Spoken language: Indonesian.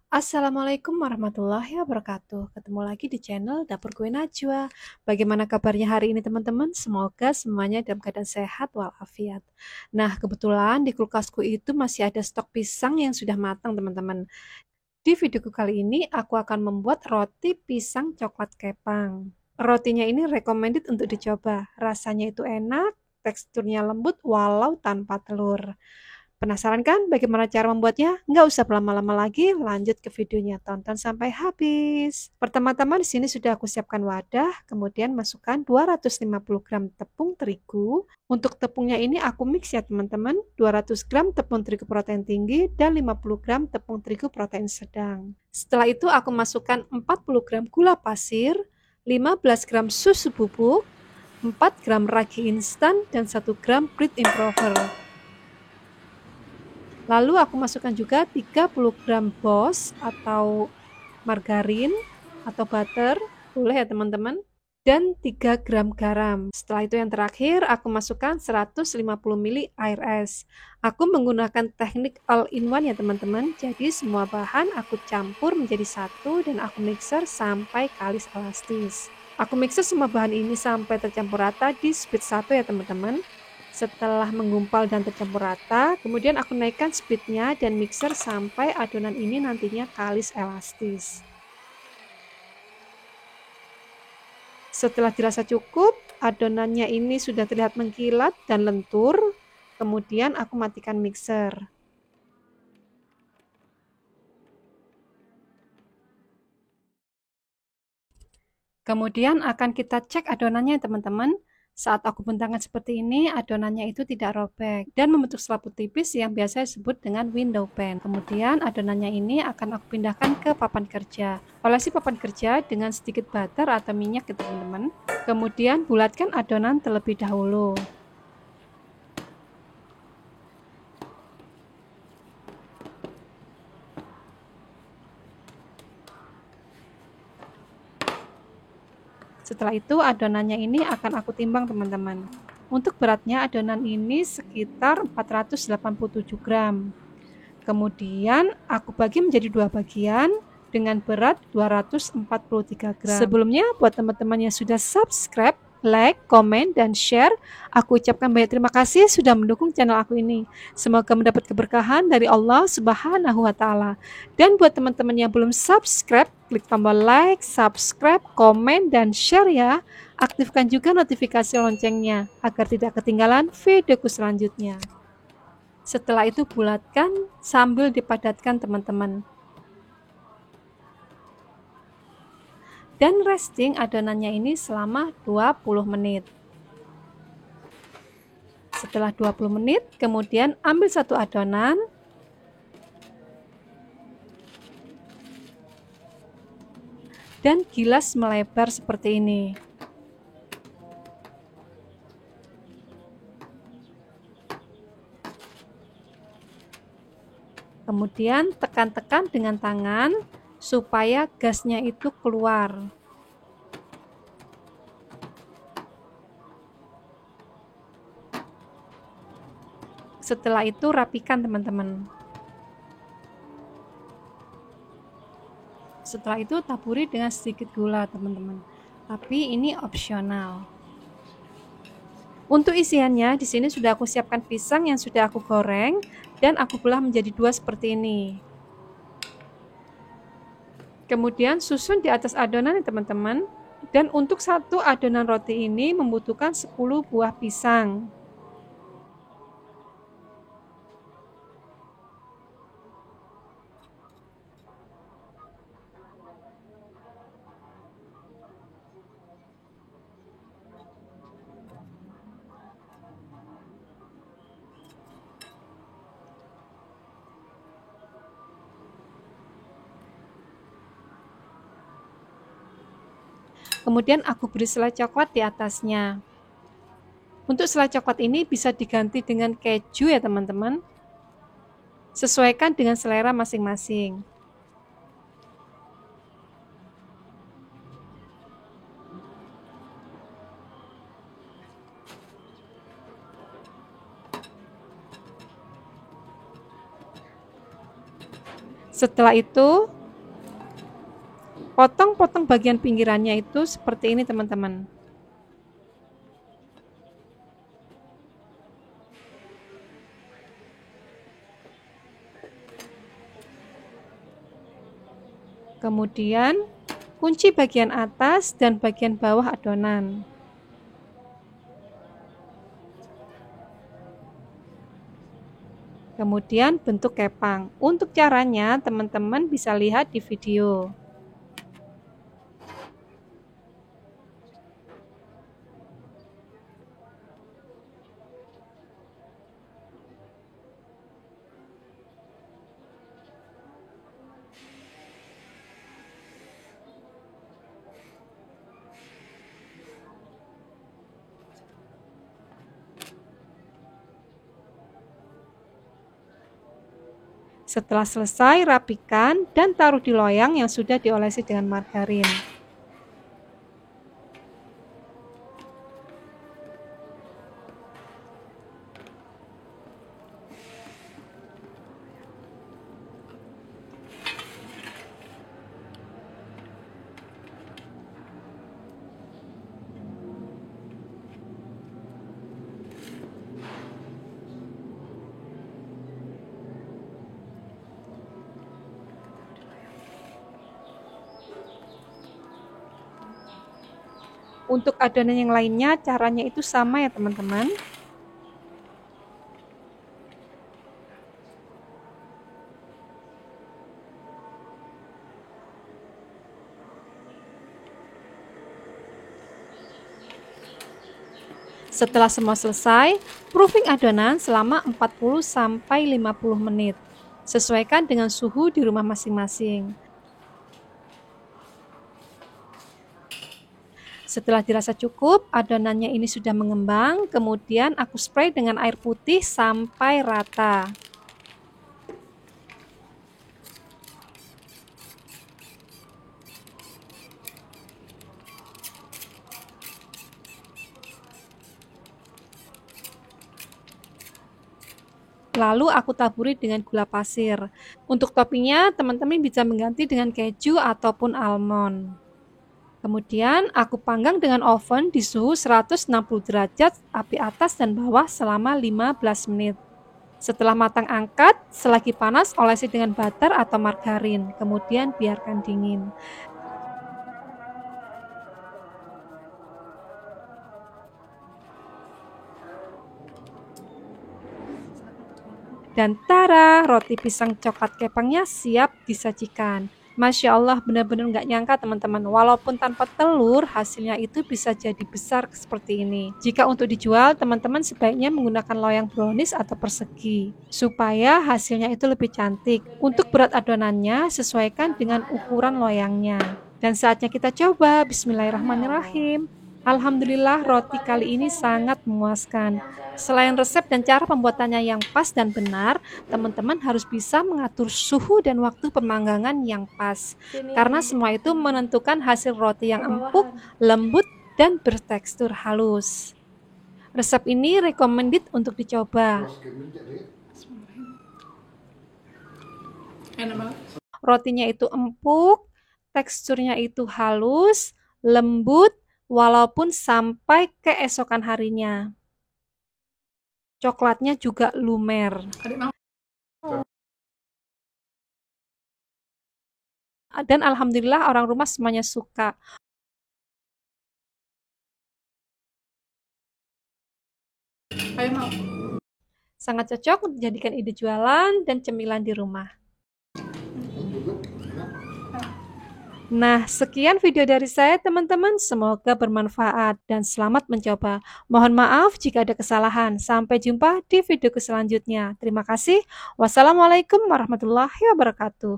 Assalamualaikum warahmatullahi wabarakatuh. Ketemu lagi di channel Dapur Gue Najwa. Bagaimana kabarnya hari ini teman-teman? Semoga semuanya dalam keadaan sehat walafiat. Nah, kebetulan di kulkasku itu masih ada stok pisang yang sudah matang teman-teman. Di videoku kali ini aku akan membuat roti pisang coklat kepang. Rotinya ini recommended untuk dicoba. Rasanya itu enak, teksturnya lembut walau tanpa telur. Penasaran kan bagaimana cara membuatnya? Nggak usah berlama-lama lagi, lanjut ke videonya, tonton sampai habis. Pertama-tama di sini sudah aku siapkan wadah, kemudian masukkan 250 gram tepung terigu. Untuk tepungnya ini aku mix ya teman-teman, 200 gram tepung terigu protein tinggi dan 50 gram tepung terigu protein sedang. Setelah itu aku masukkan 40 gram gula pasir, 15 gram susu bubuk, 4 gram ragi instan, dan 1 gram bread improver. Lalu aku masukkan juga 30 gram BOS atau margarin atau butter, boleh ya teman-teman, dan 3 gram garam. Setelah itu yang terakhir aku masukkan 150 ml air es. Aku menggunakan teknik all-in-one ya teman-teman, jadi semua bahan aku campur menjadi satu dan aku mixer sampai kalis elastis. Aku mixer semua bahan ini sampai tercampur rata di speed 1 ya teman-teman. Setelah menggumpal dan tercampur rata, kemudian aku naikkan speednya dan mixer sampai adonan ini nantinya kalis elastis. Setelah dirasa cukup, adonannya ini sudah terlihat mengkilat dan lentur, kemudian aku matikan mixer. Kemudian akan kita cek adonannya teman-teman. Saat aku bentangkan seperti ini, adonannya itu tidak robek dan membentuk selaput tipis yang biasa disebut dengan window pan. Kemudian adonannya ini akan aku pindahkan ke papan kerja. Olesi papan kerja dengan sedikit butter atau minyak ya teman-teman. Kemudian bulatkan adonan terlebih dahulu. Setelah itu adonannya ini akan aku timbang teman-teman. Untuk beratnya adonan ini sekitar 487 gram. Kemudian aku bagi menjadi dua bagian dengan berat 243 gram. Sebelumnya buat teman-teman yang sudah subscribe, like, komen, dan share, aku ucapkan banyak terima kasih sudah mendukung channel aku ini. Semoga mendapat keberkahan dari Allah Subhanahu wa Ta'ala. Dan buat teman-teman yang belum subscribe, klik tombol like, subscribe, komen, dan share ya. Aktifkan juga notifikasi loncengnya agar tidak ketinggalan videoku selanjutnya. Setelah itu bulatkan sambil dipadatkan teman-teman. Dan resting adonannya ini selama 20 menit. Setelah 20 menit, kemudian ambil satu adonan. Dan gilas melebar seperti ini. Kemudian tekan-tekan dengan tangan supaya gasnya itu keluar. Setelah itu rapikan teman-teman. Setelah itu taburi dengan sedikit gula teman-teman. Tapi ini opsional. Untuk isiannya di sini sudah aku siapkan pisang yang sudah aku goreng dan aku belah menjadi dua seperti ini. Kemudian susun di atas adonan ya teman-teman. Dan untuk satu adonan roti ini membutuhkan 10 buah pisang. Kemudian aku beri selai coklat di atasnya. Untuk selai coklat ini bisa diganti dengan keju ya teman-teman. Sesuaikan dengan selera masing-masing. Setelah itu Potong-potong bagian pinggirannya itu seperti ini teman-teman. Kemudian kunci bagian atas dan bagian bawah adonan. Kemudian bentuk kepang. Untuk caranya teman-teman bisa lihat di video. Setelah selesai, rapikan dan taruh di loyang yang sudah diolesi dengan margarin. Untuk adonan yang lainnya, caranya itu sama ya teman-teman. Setelah semua selesai, proofing adonan selama 40-50 menit. Sesuaikan dengan suhu di rumah masing-masing. Setelah dirasa cukup, adonannya ini sudah mengembang, kemudian aku spray dengan air putih sampai rata. Lalu aku taburi dengan gula pasir. Untuk toppingnya, teman-teman bisa mengganti dengan keju ataupun almond. Kemudian aku panggang dengan oven di suhu 160 derajat, api atas dan bawah selama 15 menit. Setelah matang angkat, selagi panas olesi dengan butter atau margarin, kemudian biarkan dingin. Dan tara, roti pisang coklat kepangnya siap disajikan. Masya Allah, benar-benar nggak nyangka teman-teman, walaupun tanpa telur, hasilnya itu bisa jadi besar seperti ini. Jika untuk dijual, teman-teman sebaiknya menggunakan loyang brownies atau persegi, supaya hasilnya itu lebih cantik. Untuk berat adonannya, sesuaikan dengan ukuran loyangnya. Dan saatnya kita coba, bismillahirrahmanirrahim. Alhamdulillah, roti kali ini sangat memuaskan. Selain resep dan cara pembuatannya yang pas dan benar, teman-teman harus bisa mengatur suhu dan waktu pemanggangan yang pas. Karena semua itu menentukan hasil roti yang empuk, lembut, dan bertekstur halus. Resep ini recommended untuk dicoba. Rotinya itu empuk, teksturnya itu halus, lembut, walaupun sampai keesokan harinya. Coklatnya juga lumer. Dan alhamdulillah orang rumah semuanya suka. Sangat cocok untuk dijadikan ide jualan dan cemilan di rumah. Nah, sekian video dari saya teman-teman, semoga bermanfaat dan selamat mencoba. Mohon maaf jika ada kesalahan. Sampai jumpa di video selanjutnya. Terima kasih. Wassalamualaikum warahmatullahi wabarakatuh.